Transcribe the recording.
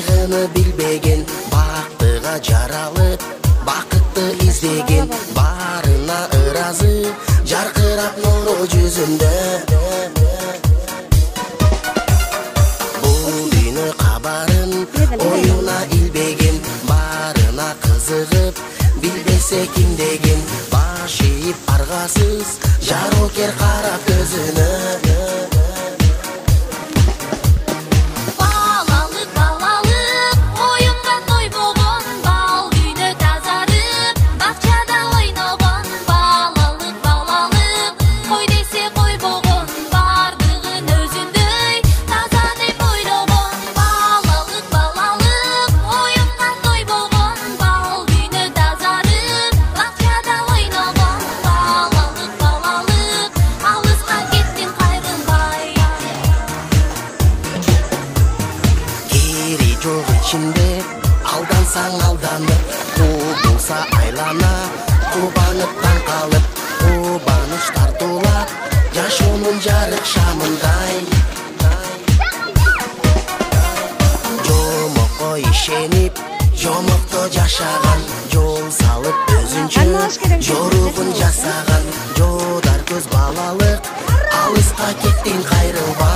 кайгыны билбеген, бактыга жаралып бакытты издеген, барына ыразы жаркырап нуру жүзүндө. Бул дүйнө кабарын оюна илбеген, барына кызыгып билбесе ким деген, баш ийип аргасыз жарокер карап көзүнө. Жок ичинде алдансаң алданып, кубулса айлана, кубанып таң калып, кубаныч тартуулап, жашоонун жарык шамындай. Жомокко ишенип, жомокто жашаган, жол салып өзүнчө жоругун жасаган, жодар көз балалык, алыска кеттиң кайрылбай.